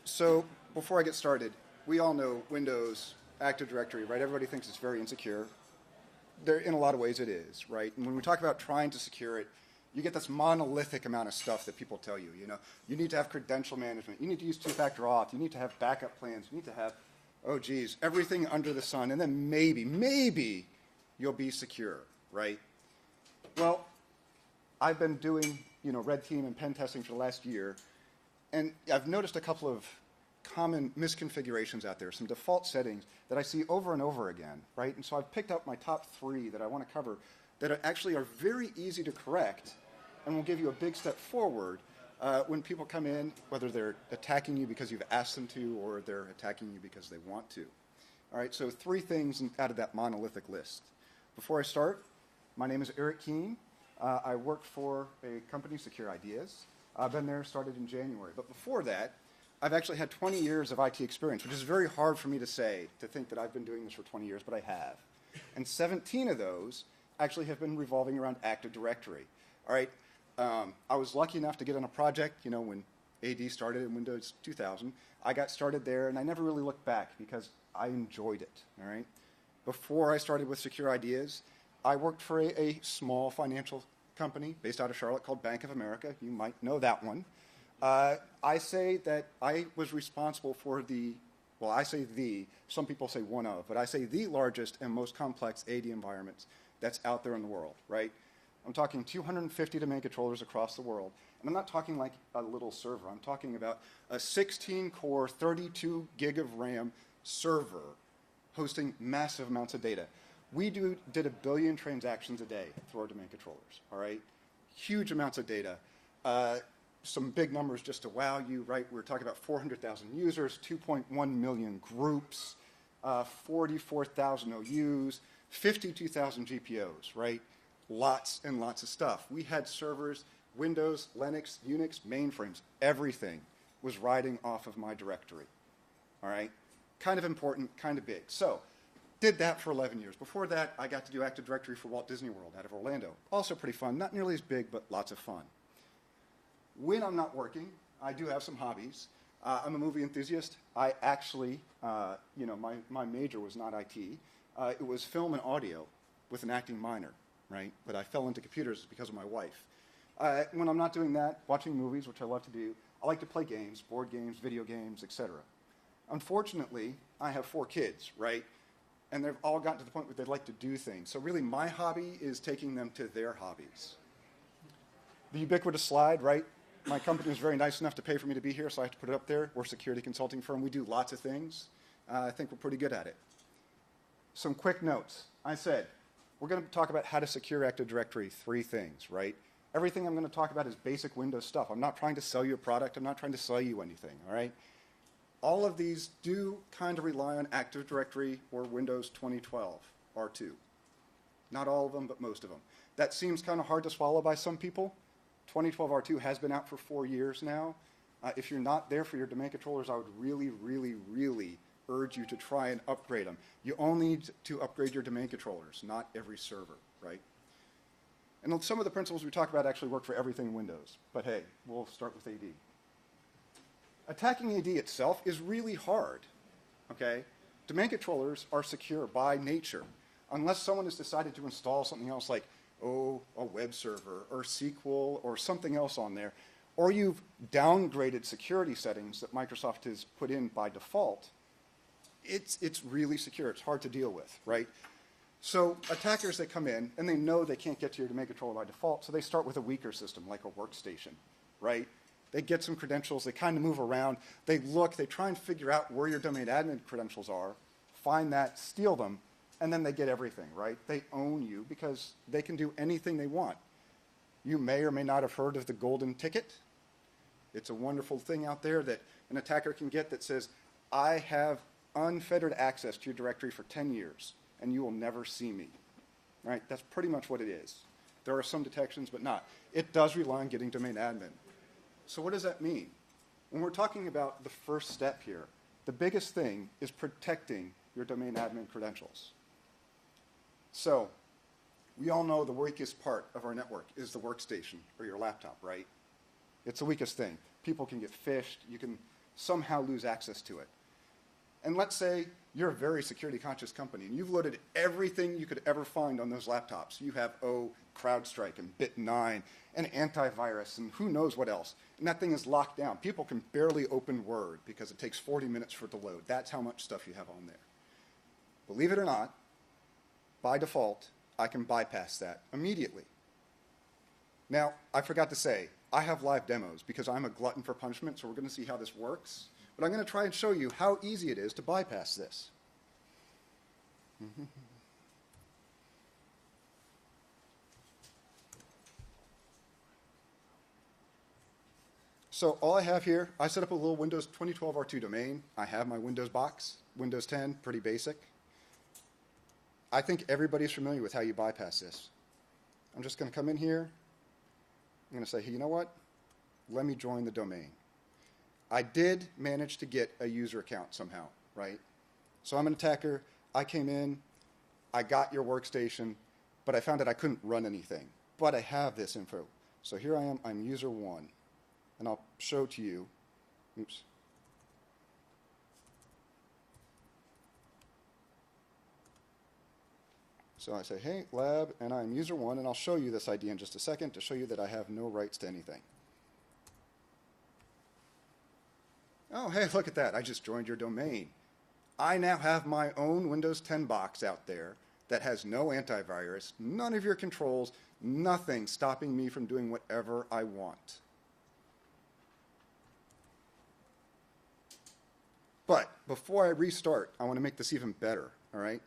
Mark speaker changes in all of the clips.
Speaker 1: So before I get started, we all know Windows Active Directory, right? Everybody thinks it's very insecure. In a lot of ways it is, right? And when we talk about trying to secure it, you get this monolithic amount of stuff that people tell you. You need to have credential management. You need to use two-factor auth. You need to have backup plans. You need to have, oh geez, everything under the sun. And then maybe you'll be secure, right? Well, I've been doing, red team and pen testing for the last year, and I've noticed a couple of common misconfigurations out there, some default settings that I see over and over again, right? And so I've picked up my top 3 that I want to cover that actually are very easy to correct and will give you a big step forward when people come in, whether they're attacking you because you've asked them to or they're attacking you because they want to. All right, so 3 things out of that monolithic list. Before I start, my name is Kuehn. I work for a company, Secure Ideas. I've been there, started in January. But before that, I've actually had 20 years of IT experience, which is very hard for me to say, to think that I've been doing this for 20 years, but I have. And 17 of those actually have been revolving around Active Directory. All right, I was lucky enough to get on a project, when AD started in Windows 2000. I got started there, and I never really looked back because I enjoyed it, all right? Before I started with Secure Ideas, I worked for a small financial company based out of Charlotte called Bank of America. You might know that one. I say that I was responsible for some people say one of, but I say the largest and most complex AD environments that's out there in the world, right? I'm talking 250 domain controllers across the world. And I'm not talking like a little server. I'm talking about a 16-core, 32 gig of RAM server hosting massive amounts of data. We did 1 billion transactions a day through our domain controllers, all right? Huge amounts of data. Some big numbers just to wow you, right? We're talking about 400,000 users, 2.1 million groups, 44,000 OUs, 52,000 GPOs, right? Lots and lots of stuff. We had servers, Windows, Linux, Unix, mainframes, everything was riding off of my directory, all right? Kind of important, kind of big. So, did that for 11 years. Before that, I got to do Active Directory for Walt Disney World out of Orlando. Also pretty fun, not nearly as big, but lots of fun. When I'm not working, I do have some hobbies. I'm a movie enthusiast. I actually, my major was not IT. It was film and audio with an acting minor, right? But I fell into computers because of my wife. When I'm not doing that, watching movies, which I love to do, I like to play games, board games, video games, etc. Unfortunately, I have 4 kids, right? And they've all gotten to the point where they'd like to do things. So really, my hobby is taking them to their hobbies. The ubiquitous slide, right? My company was very nice enough to pay for me to be here, so I have to put it up there. We're a security consulting firm. We do lots of things. I think we're pretty good at it. Some quick notes. I said, we're going to talk about how to secure Active Directory, 3 things, right? Everything I'm going to talk about is basic Windows stuff. I'm not trying to sell you a product. I'm not trying to sell you anything, all right? All of these do kind of rely on Active Directory or Windows 2012 R2. Not all of them, but most of them. That seems kind of hard to swallow by some people. 2012 R2 has been out for 4 years now. If you're not there for your domain controllers, I would really, really, really urge you to try and upgrade them. You only need to upgrade your domain controllers, not every server, right? And some of the principles we talk about actually work for everything in Windows. But hey, we'll start with AD. Attacking AD itself is really hard, okay? Domain controllers are secure by nature, unless someone has decided to install something else like, a web server or SQL or something else on there, or you've downgraded security settings that Microsoft has put in by default. It's really secure. It's hard to deal with, right? So attackers, they come in, and they know they can't get to your domain controller by default, so they start with a weaker system, like a workstation, right? They get some credentials. They kind of move around. They look. They try and figure out where your domain admin credentials are, find that, steal them, and then they get everything, right? They own you because they can do anything they want. You may or may not have heard of the golden ticket. It's a wonderful thing out there that an attacker can get that says, I have unfettered access to your directory for 10 years, and you will never see me, right? That's pretty much what it is. There are some detections, but not. It does rely on getting domain admin. So what does that mean? When we're talking about the first step here, the biggest thing is protecting your domain admin credentials. So we all know the weakest part of our network is the workstation or your laptop, right? It's the weakest thing. People can get phished. You can somehow lose access to it. And let's say you're a very security-conscious company, and you've loaded everything you could ever find on those laptops. You have, CrowdStrike and Bit9 and antivirus and who knows what else. And that thing is locked down. People can barely open Word because it takes 40 minutes for it to load. That's how much stuff you have on there. Believe it or not, by default, I can bypass that immediately. Now, I forgot to say, I have live demos because I'm a glutton for punishment, so we're going to see how this works. But I'm going to try and show you how easy it is to bypass this. So all I have here, I set up a little Windows 2012 R2 domain. I have my Windows box, Windows 10, pretty basic. I think everybody's familiar with how you bypass this. I'm just going to come in here. I'm going to say, hey, you know what? Let me join the domain. I did manage to get a user account somehow, right? So I'm an attacker. I came in. I got your workstation, but I found that I couldn't run anything. But I have this info. So here I am. I'm user 1. And I'll show to you. Oops. So I say, hey, lab, and I'm user 1, and I'll show you this ID in just a second to show you that I have no rights to anything. Oh, hey, look at that. I just joined your domain. I now have my own Windows 10 box out there that has no antivirus, none of your controls, nothing stopping me from doing whatever I want. But before I restart, I want to make this even better, all right?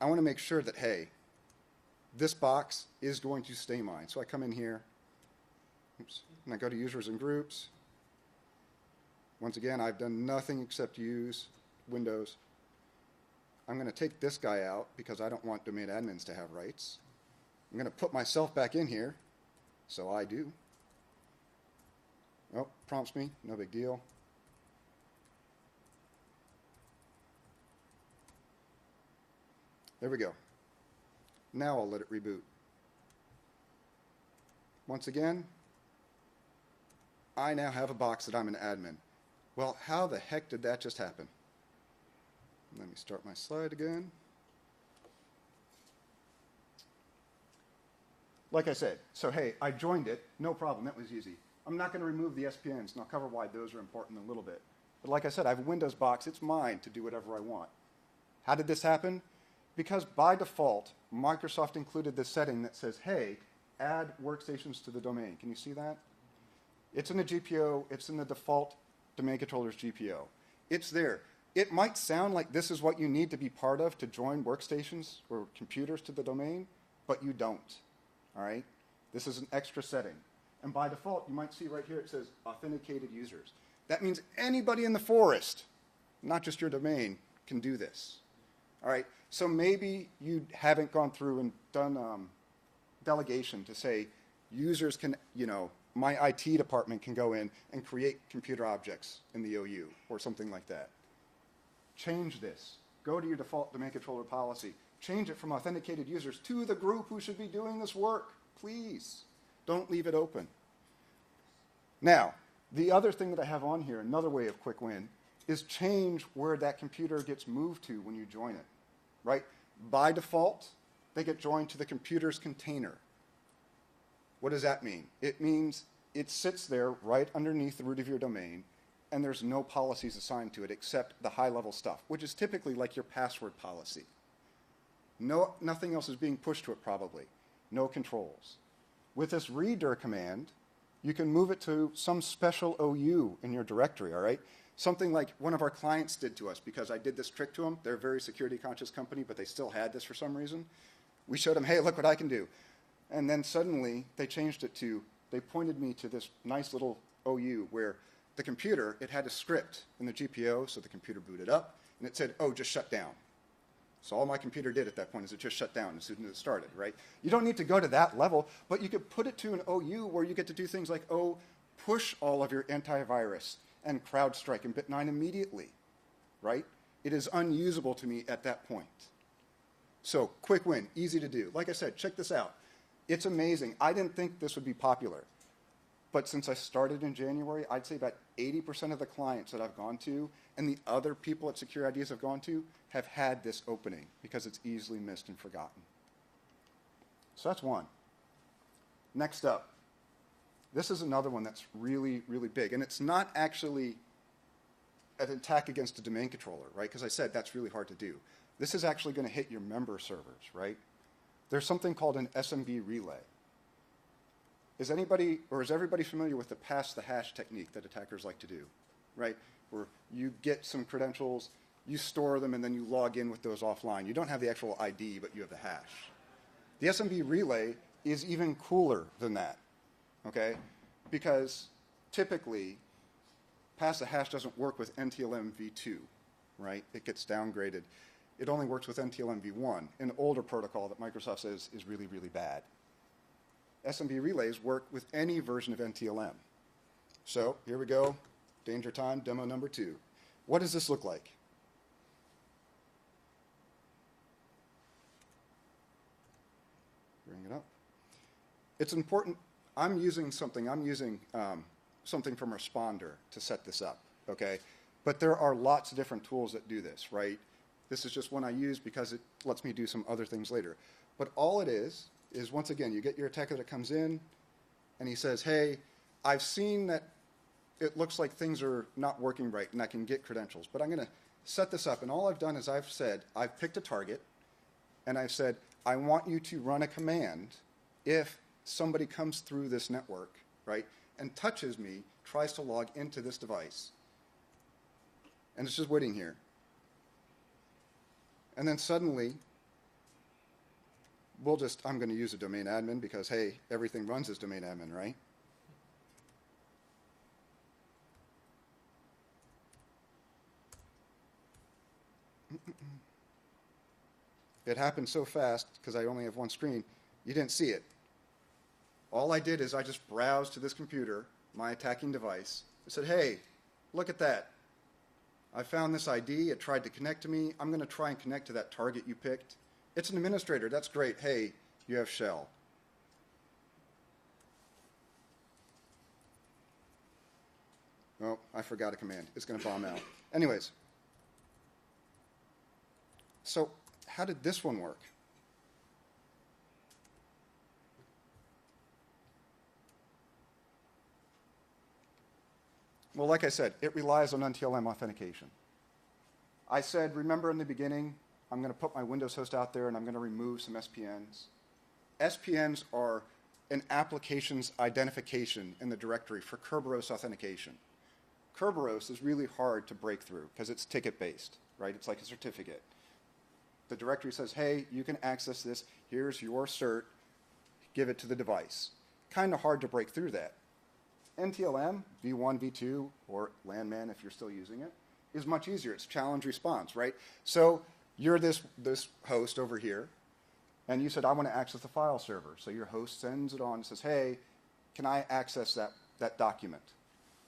Speaker 1: I want to make sure that, hey, this box is going to stay mine. So I come in here, oops, and I go to users and groups. Once again, I've done nothing except use Windows. I'm going to take this guy out because I don't want domain admins to have rights. I'm going to put myself back in here, so I do. Oh, prompts me, no big deal. There we go. Now I'll let it reboot. Once again, I now have a box that I'm an admin. Well, how the heck did that just happen? Let me start my slide again. Like I said, so hey, I joined it, no problem, that was easy. I'm not going to remove the SPNs, and I'll cover why those are important in a little bit. But like I said, I have a Windows box, it's mine to do whatever I want. How did this happen? Because by default, Microsoft included this setting that says, hey, add workstations to the domain. Can you see that? It's in the GPO. It's in the default domain controller's GPO. It's there. It might sound like this is what you need to be part of to join workstations or computers to the domain, but you don't. All right? This is an extra setting. And by default, you might see right here it says authenticated users. That means anybody in the forest, not just your domain, can do this. All right? So maybe you haven't gone through and done delegation to say users can, my IT department can go in and create computer objects in the OU or something like that. Change this. Go to your default domain controller policy. Change it from authenticated users to the group who should be doing this work. Please. Don't leave it open. Now, the other thing that I have on here, another way of quick win, is change where that computer gets moved to when you join it. Right? By default, they get joined to the computer's container. What does that mean? It means it sits there right underneath the root of your domain, and there's no policies assigned to it except the high-level stuff, which is typically like your password policy. Nothing else is being pushed to it probably. No controls. With this redir command, you can move it to some special OU in your directory, all right? Something like one of our clients did to us because I did this trick to them. They're a very security-conscious company, but they still had this for some reason. We showed them, hey, look what I can do. And then suddenly they changed it to, they pointed me to this nice little OU where the computer, it had a script in the GPO, so the computer booted up, and it said, oh, just shut down. So all my computer did at that point is it just shut down as soon as it started, right? You don't need to go to that level, but you could put it to an OU where you get to do things like, push all of your antivirus and CrowdStrike and Bit9 immediately, right? It is unusable to me at that point. So quick win, easy to do. Like I said, check this out. It's amazing. I didn't think this would be popular. But since I started in January, I'd say about 80% of the clients that I've gone to and the other people at Secure Ideas have gone to have had this opening because it's easily missed and forgotten. So that's one. Next up, this is another one that's really, really big. And it's not actually an attack against a domain controller, right? Because I said that's really hard to do. This is actually going to hit your member servers, right? There's something called an SMB relay. Is everybody familiar with the pass the hash technique that attackers like to do, right? Where you get some credentials, you store them, and then you log in with those offline. You don't have the actual ID, but you have the hash. The SMB relay is even cooler than that, okay? Because typically, pass the hash doesn't work with NTLM v2, right? It gets downgraded. It only works with NTLM v1, an older protocol that Microsoft says is really, really bad. SMB relays work with any version of NTLM. So here we go, danger time, demo number 2. What does this look like? Bring it up. It's important. I'm using something from Responder to set this up, okay? But there are lots of different tools that do this, right? This is just one I use because it lets me do some other things later. But all it is once again, you get your attacker that comes in, and he says, hey, I've seen that it looks like things are not working right, and I can get credentials. But I'm going to set this up, and all I've done is I've picked a target, and I've said, I want you to run a command if somebody comes through this network, right, and touches me, tries to log into this device. And it's just waiting here. And then suddenly, I'm going to use a domain admin because, hey, everything runs as domain admin, right? It happened so fast because I only have one screen, you didn't see it. All I did is I just browsed to this computer, my attacking device. I said, hey, look at that. I found this ID. It tried to connect to me. I'm going to try and connect to that target you picked. It's an administrator. That's great. Hey, you have shell. Oh, I forgot a command. It's going to bomb out. Anyways, so how did this one work? Well, like I said, it relies on NTLM authentication. I said, remember in the beginning, I'm going to put my Windows host out there and I'm going to remove some SPNs. SPNs are an application's identification in the directory for Kerberos authentication. Kerberos is really hard to break through because it's ticket-based, right? It's like a certificate. The directory says, hey, you can access this. Here's your cert. Give it to the device. Kind of hard to break through that. NTLM, v1, v2, or Landman if you're still using it, is much easier. It's challenge response, right? So you're this host over here, and you said, I want to access the file server. So your host sends it on and says, hey, can I access that document?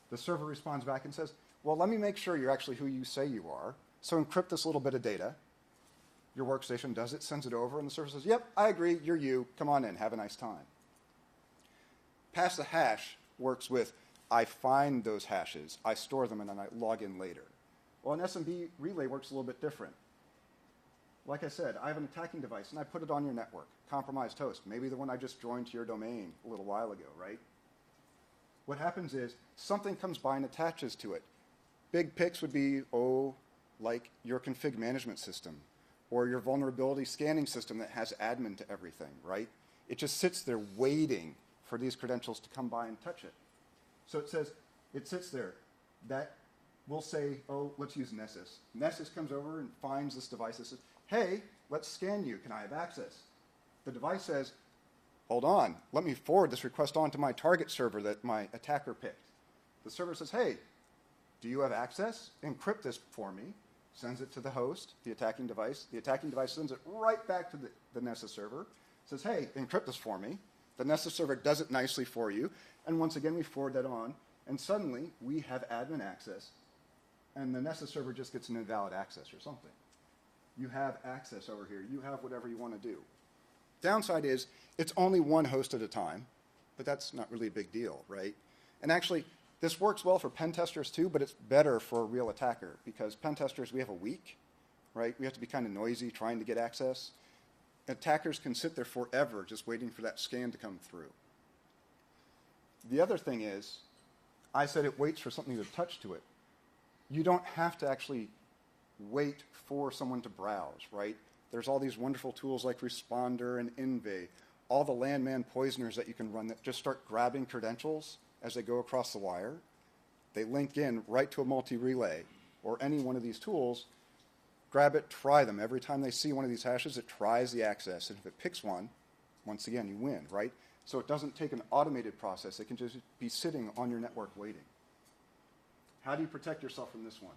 Speaker 1: The server responds back and says, well, let me make sure you're actually who you say you are. So encrypt this little bit of data. Your workstation does it, sends it over, and the server says, yep, I agree, you're you. Come on in, have a nice time. Pass the hash works with, I find those hashes, I store them, and then I log in later. Well, an SMB relay works a little bit different. Like I said, I have an attacking device, and I put it on your network, compromised host, maybe the one I just joined to your domain a little while ago, right? What happens is something comes by and attaches to it. Big picks would be, like your config management system or your vulnerability scanning system that has admin to everything, right? It just sits there waiting for these credentials to come by and touch it. So it sits there. That will say, let's use Nessus. Nessus comes over and finds this device that says, hey, let's scan you. Can I have access? The device says, hold on, let me forward this request on to my target server that my attacker picked. The server says, hey, do you have access? Encrypt this for me. Sends it to the host, the attacking device. The attacking device sends it right back to the Nessus server. Says, hey, encrypt this for me. The Nessus server does it nicely for you. And once again, we forward that on. And suddenly, we have admin access. And the Nessus server just gets an invalid access or something. You have access over here. You have whatever you want to do. Downside is, it's only one host at a time. But that's not really a big deal, right? And actually, this works well for pen testers too, but it's better for a real attacker because pen testers, we have a week, right? We have to be kind of noisy trying to get access. Attackers can sit there forever just waiting for that scan to come through. The other thing is, I said it waits for something to touch to it. You don't have to actually wait for someone to browse, right? There's all these wonderful tools like Responder and Invade, all the landman poisoners that you can run that just start grabbing credentials as they go across the wire. They link in right to a multi-relay or any one of these tools. Grab it, try them. Every time they see one of these hashes, it tries the access. And if it picks one, once again, you win, right? So it doesn't take an automated process. It can just be sitting on your network waiting. How do you protect yourself from this one?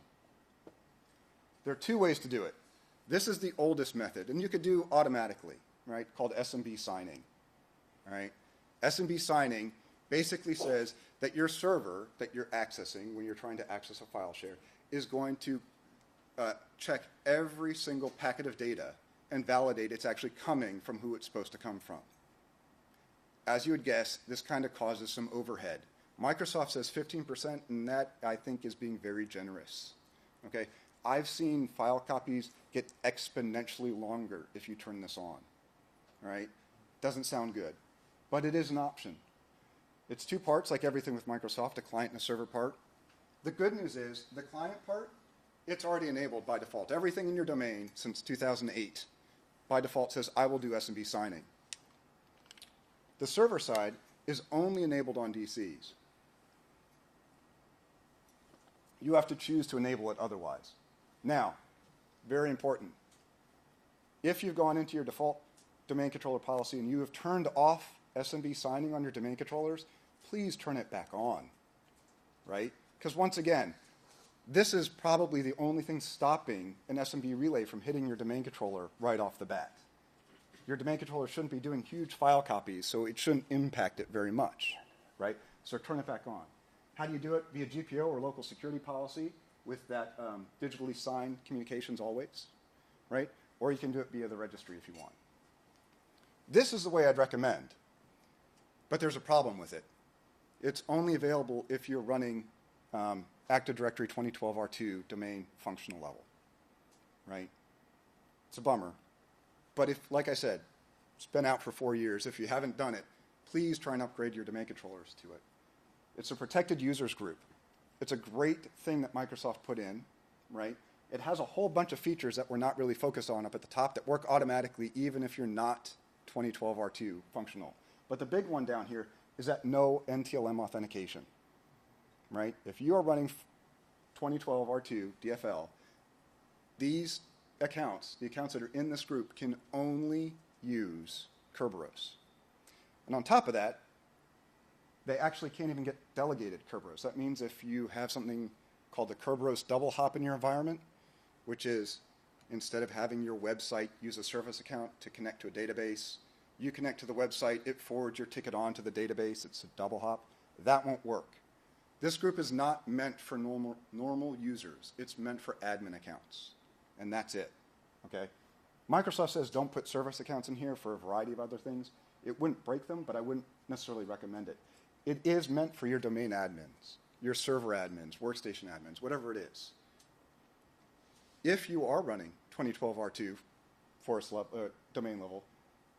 Speaker 1: There are two ways to do it. This is the oldest method, and you could do automatically, right, called SMB signing. All right? SMB signing basically says that your server that you're accessing when you're trying to access a file share is going to check every single packet of data and validate it's actually coming from who it's supposed to come from. As you would guess, this kind of causes some overhead. Microsoft says 15%, and that, I think, is being very generous. Okay? I've seen file copies get exponentially longer if you turn this on. Right? Doesn't sound good, but it is an option. It's two parts, like everything with Microsoft, a client and a server part. The good news is the client part, it's already enabled by default. Everything in your domain since 2008 by default says, I will do SMB signing. The server side is only enabled on DCs. You have to choose to enable it otherwise. Now, very important. If you've gone into your default domain controller policy and you have turned off SMB signing on your domain controllers, please turn it back on, right? Because once again, this is probably the only thing stopping an SMB relay from hitting your domain controller right off the bat. Your domain controller shouldn't be doing huge file copies, so it shouldn't impact it very much, right? So turn it back on. How do you do it? Via GPO or local security policy with that digitally signed communications always, right? Or you can do it via the registry if you want. This is the way I'd recommend, but there's a problem with it. It's only available if you're running Active Directory 2012 R2 domain functional level, right? It's a bummer. But if, like I said, it's been out for 4 years. If you haven't done it, please try and upgrade your domain controllers to it. It's a protected users group. It's a great thing that Microsoft put in, right? It has a whole bunch of features that we're not really focused on up at the top that work automatically even if you're not 2012 R2 functional. But the big one down here is that no NTLM authentication, right? If you are running 2012 R2 DFL, these accounts, the accounts that are in this group, can only use Kerberos. And on top of that, they actually can't even get delegated Kerberos. That means if you have something called the Kerberos double hop in your environment, which is instead of having your website use a service account to connect to a database, you connect to the website, it forwards your ticket on to the database, it's a double hop, that won't work. This group is not meant for normal users. It's meant for admin accounts. And that's it, okay? Microsoft says don't put service accounts in here for a variety of other things. It wouldn't break them, but I wouldn't necessarily recommend it. It is meant for your domain admins, your server admins, workstation admins, whatever it is. If you are running 2012 R2 forest domain level,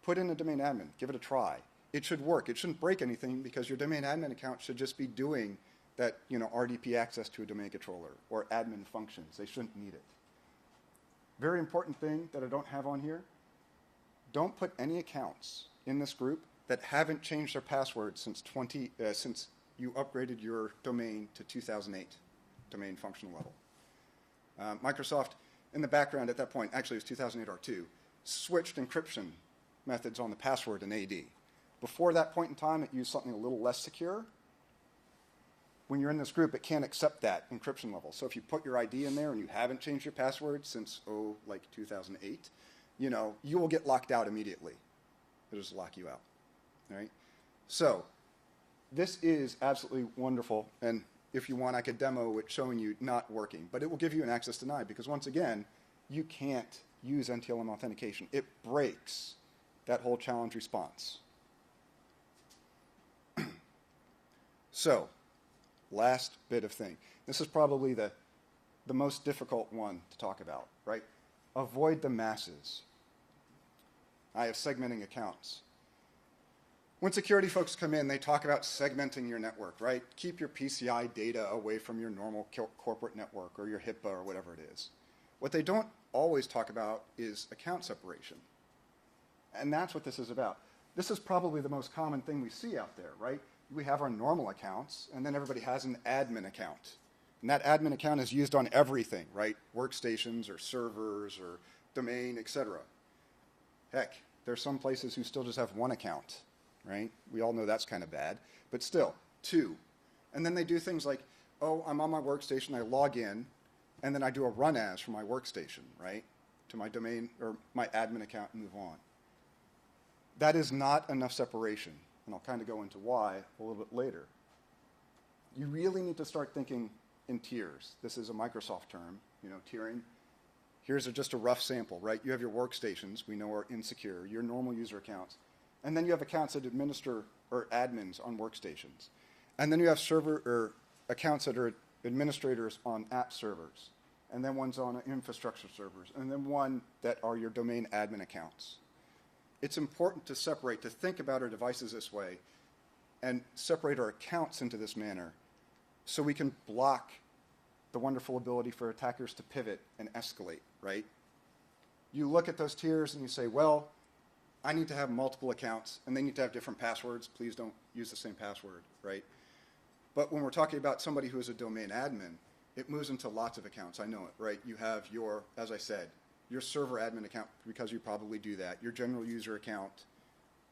Speaker 1: put in a domain admin, give it a try. It should work. It shouldn't break anything because your domain admin account should just be doing that, RDP access to a domain controller or admin functions. They shouldn't need it. Very important thing that I don't have on here, don't put any accounts in this group that haven't changed their password since you upgraded your domain to 2008, domain functional level. Microsoft, in the background at that point, actually it was 2008 R2, switched encryption methods on the password in AD. Before that point in time, it used something a little less secure. When you're in this group, it can't accept that encryption level. So if you put your ID in there and you haven't changed your password since, 2008, you will get locked out immediately. It'll just lock you out, right? So this is absolutely wonderful. And if you want, I could demo it showing you not working. But it will give you an access denied because, once again, you can't use NTLM authentication. It breaks that whole challenge response. So last bit of thing. This is probably the most difficult one to talk about, right? Avoid the masses. I have segmenting accounts. When security folks come in, they talk about segmenting your network, right? Keep your PCI data away from your normal corporate network or your HIPAA or whatever it is. What they don't always talk about is account separation. And that's what this is about. This is probably the most common thing we see out there, right? We have our normal accounts, and then everybody has an admin account. And that admin account is used on everything, right? Workstations or servers or domain, etc. Heck, there's some places who still just have one account, right? We all know that's kind of bad, but still, two. And then they do things like, oh, I'm on my workstation, I log in, and then I do a run as from my workstation, right, to my domain or my admin account and move on. That is not enough separation, and I'll kind of go into why a little bit later. You really need to start thinking in tiers. This is a Microsoft term, tiering. Here's just a rough sample, right? You have your workstations, we know are insecure, your normal user accounts, and then you have accounts that administer or admins on workstations. And then you have server or accounts that are administrators on app servers, and then one's on infrastructure servers, and then one that are your domain admin accounts. It's important to separate, to think about our devices this way, and separate our accounts into this manner so we can block the wonderful ability for attackers to pivot and escalate, right? You look at those tiers and you say, well, I need to have multiple accounts, and they need to have different passwords. Please don't use the same password, right? But when we're talking about somebody who is a domain admin, it moves into lots of accounts. I know it, right? You have your, as I said, your server admin account, because you probably do that, your general user account,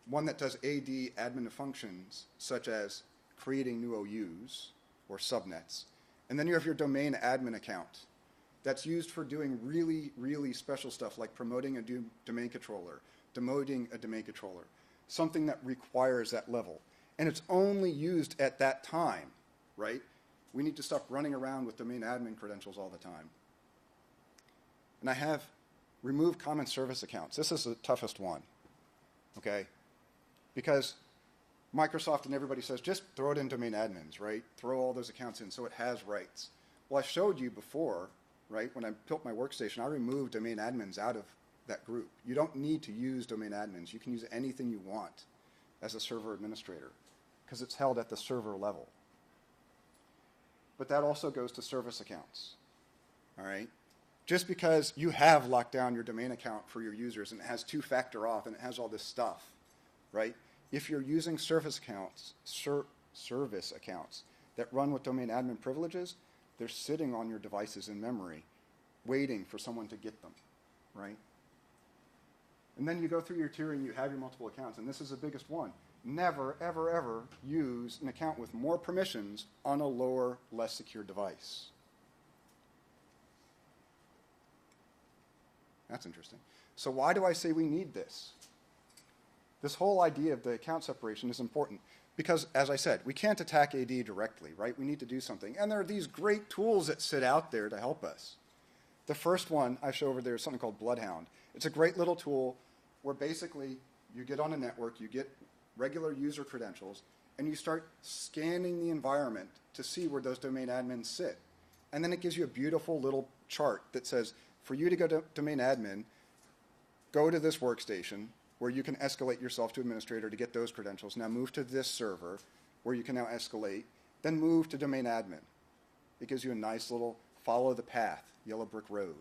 Speaker 1: one that does AD admin functions, such as creating new OUs or subnets. And then you have your domain admin account that's used for doing really, really special stuff like promoting a domain controller, demoting a domain controller, something that requires that level. And it's only used at that time, right? We need to stop running around with domain admin credentials all the time. And I have removed common service accounts. This is the toughest one, okay? Because Microsoft and everybody says, just throw it in domain admins, right? Throw all those accounts in so it has rights. Well, I showed you before, right, when I built my workstation, I removed domain admins out of that group. You don't need to use domain admins. You can use anything you want as a server administrator because it's held at the server level. But that also goes to service accounts, all right? Just because you have locked down your domain account for your users and it has two-factor auth and it has all this stuff, right? If you're using service accounts that run with domain admin privileges, they're sitting on your devices in memory, waiting for someone to get them, right? And then you go through your tiering, you have your multiple accounts, and this is the biggest one. Never, ever, ever use an account with more permissions on a lower, less secure device. That's interesting. So why do I say we need this? This whole idea of the account separation is important because, as I said, we can't attack AD directly, right? We need to do something. And there are these great tools that sit out there to help us. The first one I show over there is something called Bloodhound. It's a great little tool where basically you get on a network, you get regular user credentials, and you start scanning the environment to see where those domain admins sit. And then it gives you a beautiful little chart that says, for you to go to domain admin, go to this workstation where you can escalate yourself to administrator to get those credentials. Now move to this server where you can now escalate, then move to domain admin. It gives you a nice little follow the path, yellow brick road,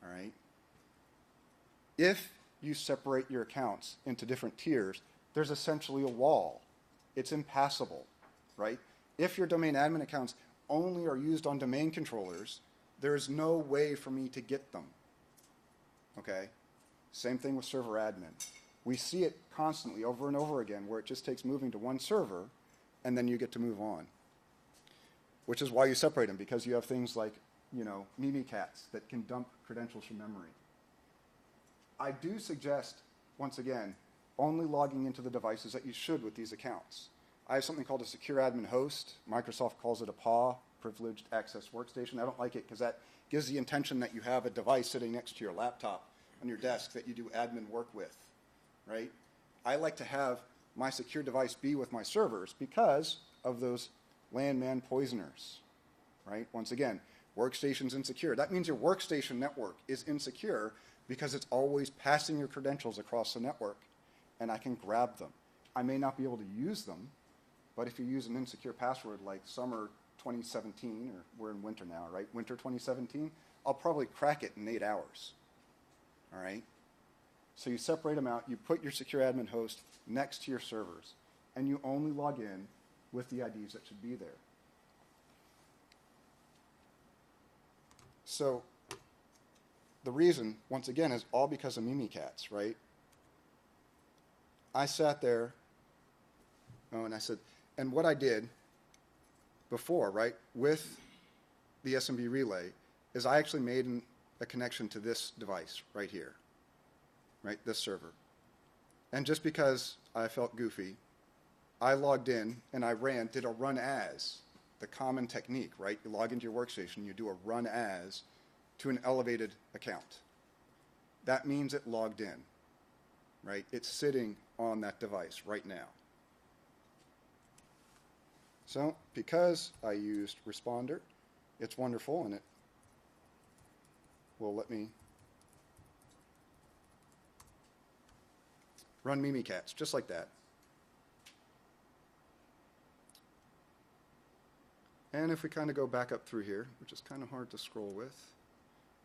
Speaker 1: all right? If you separate your accounts into different tiers, there's essentially a wall. It's impassable, right? If your domain admin accounts only are used on domain controllers, there's no way for me to get them, okay? Same thing with server admin. We see it constantly over and over again where it just takes moving to one server and then you get to move on, which is why you separate them, because you have things like, Mimikatz that can dump credentials from memory. I do suggest, once again, only logging into the devices that you should with these accounts. I have something called a secure admin host. Microsoft calls it a PAW, Privileged Access Workstation. I don't like it because that gives the intention that you have a device sitting next to your laptop on your desk that you do admin work with, right? I like to have my secure device be with my servers because of those landman poisoners, right? Once again, workstation's insecure. That means your workstation network is insecure because it's always passing your credentials across the network, and I can grab them. I may not be able to use them, but if you use an insecure password like summer 2017, or we're in winter now, right? Winter 2017, I'll probably crack it in 8 hours, all right? So you separate them out, you put your secure admin host next to your servers, and you only log in with the IDs that should be there. So the reason, once again, is all because of Mimikatz, right? I sat there, and I said, and what I did before, right, with the SMB relay, is I actually made a connection to this device right here, right, this server. And just because I felt goofy, I logged in and I did a run as, the common technique, right? You log into your workstation, you do a run as to an elevated account. That means it logged in, right? It's sitting on that device right now. So because I used Responder, it's wonderful, and it will let me run Mimikatz, just like that. And if we kind of go back up through here, which is kind of hard to scroll with,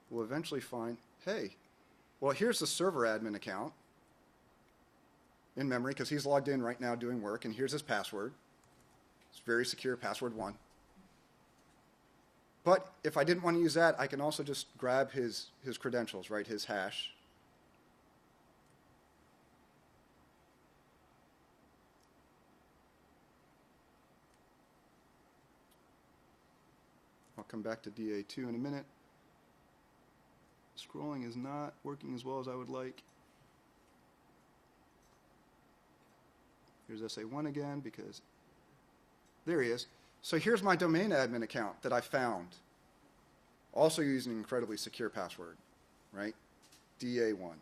Speaker 1: we'll eventually find, hey, well, here's the server admin account in memory, because he's logged in right now doing work, and here's his password. It's very secure, password 1. But if I didn't want to use that, I can also just grab his credentials, right, his hash. I'll come back to DA2 in a minute. Scrolling is not working as well as I would like. Here's SA1 again, because there he is. So here's my domain admin account that I found, also using an incredibly secure password, right? DA1.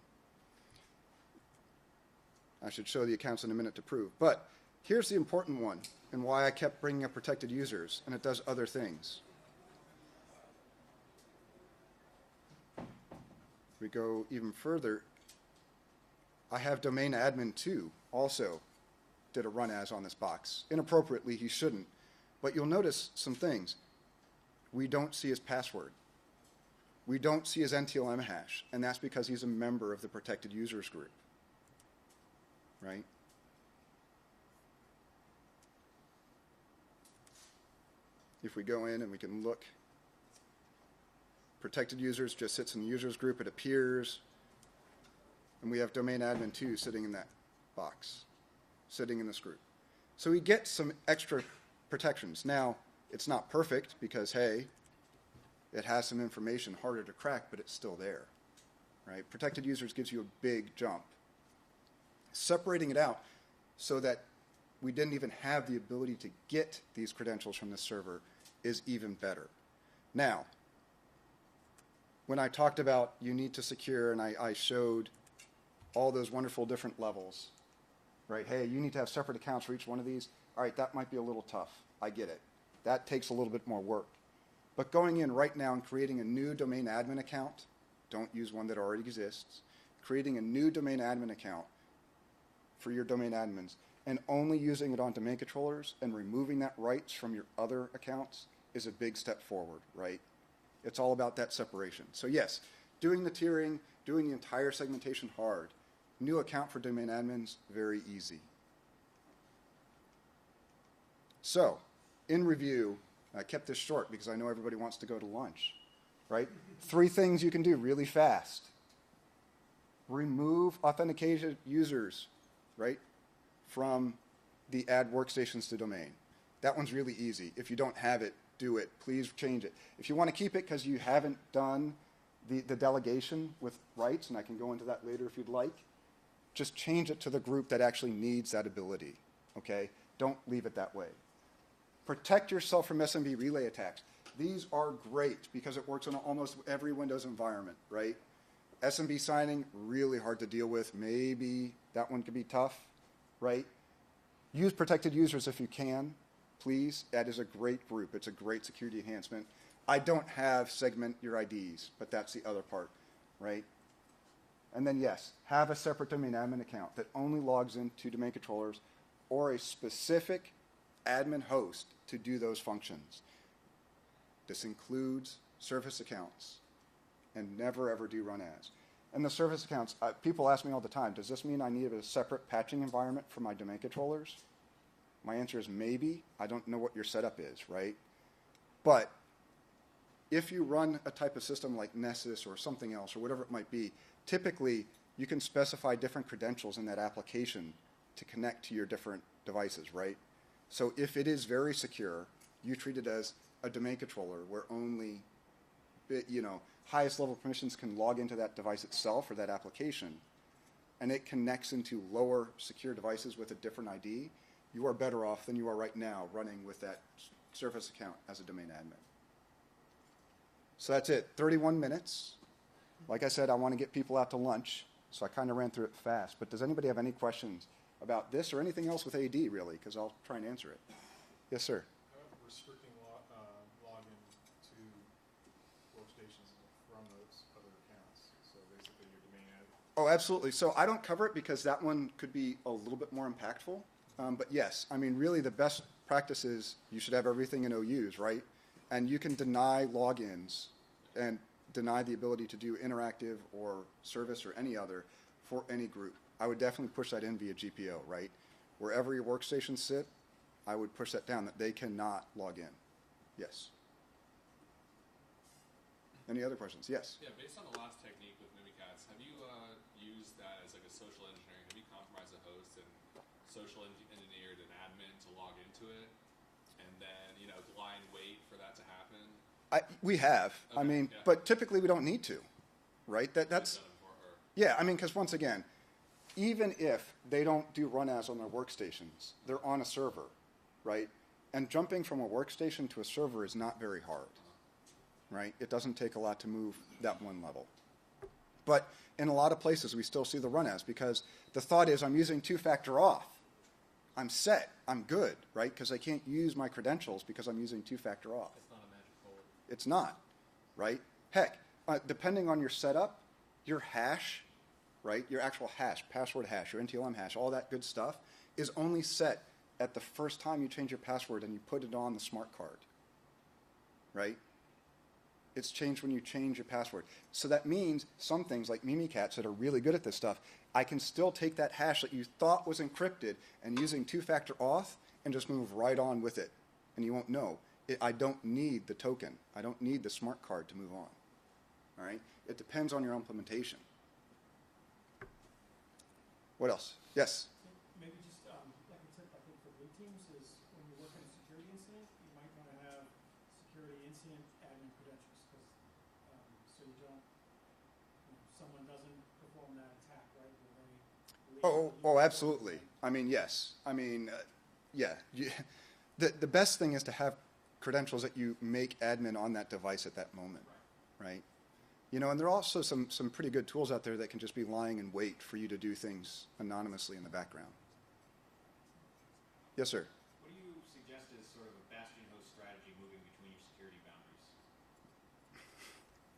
Speaker 1: I should show the accounts in a minute to prove. But here's the important one, and why I kept bringing up protected users, and it does other things. We go even further. I have domain admin 2 also did a run as on this box. Inappropriately, he shouldn't. But you'll notice some things. We don't see his password. We don't see his NTLM hash, and that's because he's a member of the protected users group, right? If we go in and we can look, protected users just sits in the users group, it appears, and we have domain admin 2 sitting in that box, sitting in this group. So we get some extra protections. Now, it's not perfect because, hey, it has some information harder to crack, but it's still there, right? Protected users gives you a big jump. Separating it out so that we didn't even have the ability to get these credentials from the server is even better. Now, when I talked about you need to secure, and I showed all those wonderful different levels, right? Hey, you need to have separate accounts for each one of these. All right, that might be a little tough. I get it. That takes a little bit more work. But going in right now and creating a new domain admin account, don't use one that already exists, creating a new domain admin account for your domain admins and only using it on domain controllers and removing that rights from your other accounts is a big step forward, right? It's all about that separation. So yes, doing the tiering, doing the entire segmentation hard. New account for domain admins, very easy. So, in review, I kept this short because I know everybody wants to go to lunch, right? 3 things you can do really fast. Remove authenticated users, right, from the add workstations to domain. That one's really easy. If you don't have it, do it. Please change it. If you want to keep it because you haven't done the delegation with rights, and I can go into that later if you'd like, just change it to the group that actually needs that ability, okay? Don't leave it that way. Protect yourself from SMB relay attacks. These are great because it works on almost every Windows environment, right? SMB signing, really hard to deal with. Maybe that one could be tough, right? Use protected users if you can. please, that is a great group. It's a great security enhancement. I don't have segment your IDs, but that's the other part, right? And then yes, have a separate domain admin account that only logs into domain controllers or a specific admin host to do those functions. This includes service accounts, and never ever do run as. And the service accounts, people ask me all the time, does this mean I need a separate patching environment for my domain controllers? My answer is maybe. I don't know what your setup is, right? But if you run a type of system like Nessus or something else or whatever it might be, typically you can specify different credentials in that application to connect to your different devices, right? So if it is very secure, you treat it as a domain controller where only, highest level permissions can log into that device itself or that application, and it connects into lower secure devices with a different ID, you are better off than you are right now running with that service account as a domain admin. So that's it, 31 minutes. Like I said, I want to get people out to lunch, so I kind of ran through it fast. But does anybody have any questions about this or anything else with AD, really? Because I'll try and answer it. Yes, sir.
Speaker 2: How about restricting login to workstations from those other accounts? So basically your domain admin.
Speaker 1: Oh, absolutely. So I don't cover it because that one could be a little bit more impactful. But yes, I mean, really the best practice is you should have everything in OUs, right? And you can deny logins and deny the ability to do interactive or service or any other for any group. I would definitely push that in via GPO, right? Wherever your workstations sit, I would push that down, that they cannot log in. Yes. Any other questions? Yes.
Speaker 3: Yeah, based on the last technique with Mimikatz, have you used that as like a social engineering? Have you compromised a host and social engineered an admin to log into it, and then blind wait for that to happen?
Speaker 1: We have.
Speaker 3: Okay,
Speaker 1: I mean,
Speaker 3: yeah.
Speaker 1: but typically we don't need to, right? That's yeah. I mean, because once again, even if they don't do run as on their workstations, they're on a server, right? And jumping from a workstation to a server is not very hard, right? It doesn't take a lot to move that one level. But in a lot of places, we still see the run as because the thought is I'm using two-factor auth. I'm set. I'm good, right? Because I can't use my credentials because I'm using two-factor auth.
Speaker 3: It's not a magic bullet.
Speaker 1: It's not, right? Heck, depending on your setup, your hash, right, your actual hash, password hash, your NTLM hash, all that good stuff is only set at the first time you change your password and you put it on the smart card, right? It's changed when you change your password. So that means some things like Mimikatz that are really good at this stuff, I can still take that hash that you thought was encrypted and using two-factor auth and just move right on with it, and you won't know. I don't need the token. I don't need the smart card to move on, all right? It depends on your implementation. What else? Yes?
Speaker 4: Maybe just like a tip, I think, for blue teams is when you work in a security incident, you might want to have security incident admin credentials, because so you don't, someone doesn't perform that attack, right?
Speaker 1: Oh, absolutely. I mean, yes. I mean, yeah. The best thing is to have credentials that you make admin on that device at that moment, right? And there are also some pretty good tools out there that can just be lying in wait for you to do things anonymously in the background. Yes, sir.
Speaker 5: What do you suggest as sort of a bastion host strategy moving between your security boundaries?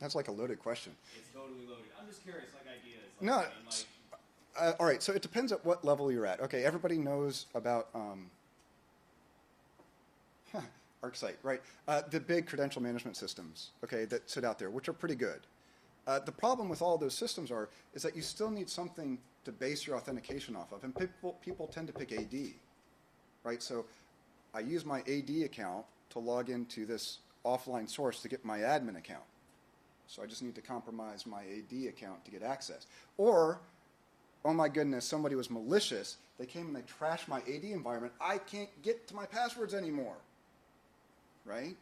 Speaker 1: That's like a loaded question.
Speaker 5: It's totally loaded. I'm just curious, like ideas.
Speaker 1: No. All right, so it depends at what level you're at. Okay, everybody knows about ArcSight, right? The big credential management systems, okay, that sit out there, which are pretty good. The problem with all those systems is that you still need something to base your authentication off of, and people tend to pick AD, right? So I use my AD account to log into this offline source to get my admin account. So I just need to compromise my AD account to get access. Or, oh my goodness, somebody was malicious. They came and they trashed my AD environment. I can't get to my passwords anymore, right?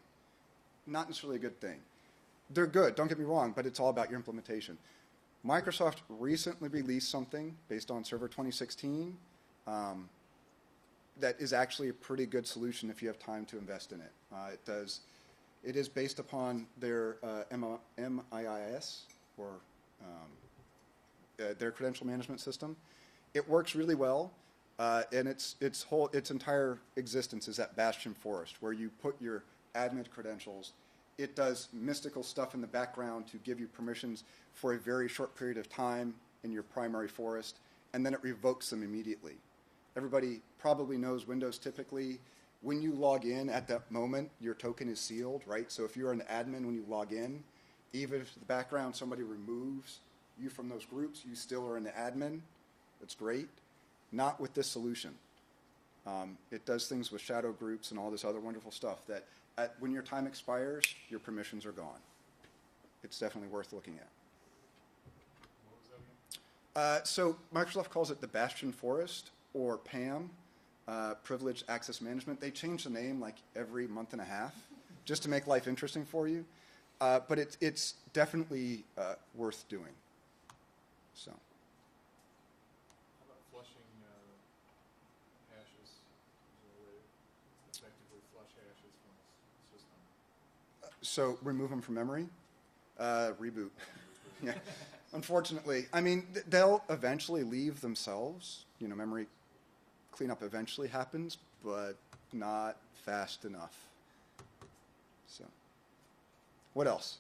Speaker 1: Not necessarily a good thing. They're good, don't get me wrong, but it's all about your implementation. Microsoft recently released something based on Server 2016 that is actually a pretty good solution if you have time to invest in it. It is based upon their MIIS, or their credential management system. It works really well. And its entire existence is that bastion forest where you put your admin credentials. It does mystical stuff in the background to give you permissions for a very short period of time in your primary forest, and then it revokes them immediately. Everybody probably knows Windows typically. When you log in at that moment, your token is sealed, right? So if you're an admin when you log in, even if in the background somebody removes you from those groups, you still are an admin. That's great. Not with this solution. It does things with shadow groups and all this other wonderful stuff that when your time expires, your permissions are gone. It's definitely worth looking at.
Speaker 2: What was that again?
Speaker 1: So Microsoft calls it the Bastion Forest, or PAM, Privileged Access Management. They change the name like every month and a half just to make life interesting for you. But it's definitely worth doing. So.
Speaker 2: How about flushing hashes? Is there a way to effectively flush hashes from a system?
Speaker 1: So remove them from memory? Reboot. Yeah. Unfortunately, I mean, they'll eventually leave themselves. Memory cleanup eventually happens, but not fast enough. So, what else?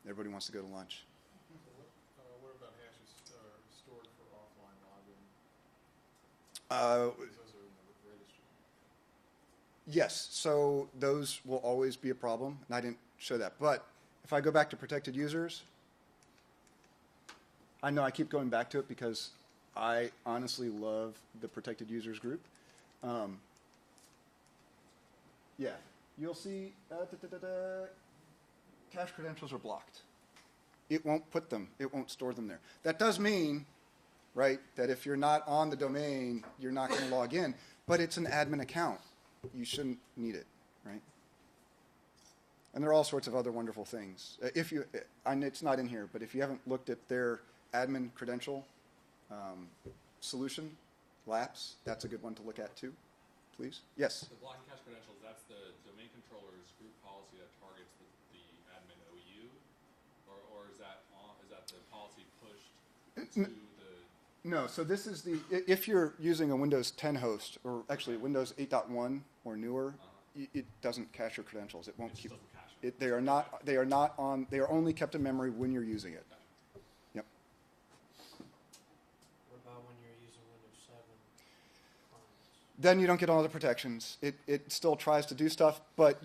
Speaker 1: Everybody wants to go to lunch.
Speaker 2: What about hashes stored for offline login? Those are in the registry.
Speaker 1: Yes, so those will always be a problem, and I didn't show that. But if I go back to protected users, I know I keep going back to it because I honestly love the protected users group. Yeah, you'll see cache credentials are blocked. It won't store them there. That does mean, right, that if you're not on the domain, you're not going to log in, but it's an admin account. You shouldn't need it, right? And there are all sorts of other wonderful things. It's not in here, but if you haven't looked at their admin credential solution, LAPS, that's a good one to look at too, please. Yes?
Speaker 3: The blocking cache credentials, that's the domain controller's group policy that targets the admin OU? Or is that the policy pushed to the...
Speaker 1: No, so this is if you're using a Windows 10 host, or actually Windows 8.1 or newer, it doesn't cache your credentials. It won't keep... They are only kept in memory when you're using it. Yep.
Speaker 6: What about when you're using Windows 7 clients?
Speaker 1: Then you don't get all the protections. It still tries to do stuff, but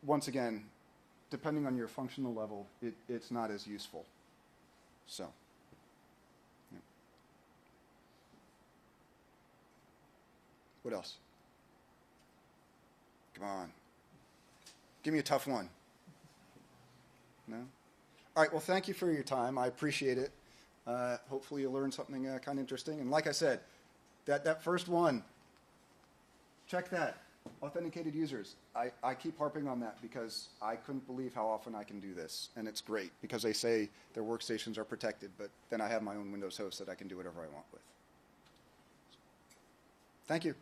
Speaker 1: once again, depending on your functional level, it's not as useful. So. Yeah. What else? Come on. Give me a tough one. No? All right, well, thank you for your time. I appreciate it. Hopefully you learned something kind of interesting. And like I said, that first one, check that. Authenticated users. I keep harping on that because I couldn't believe how often I can do this. And it's great because they say their workstations are protected, but then I have my own Windows host that I can do whatever I want with. Thank you.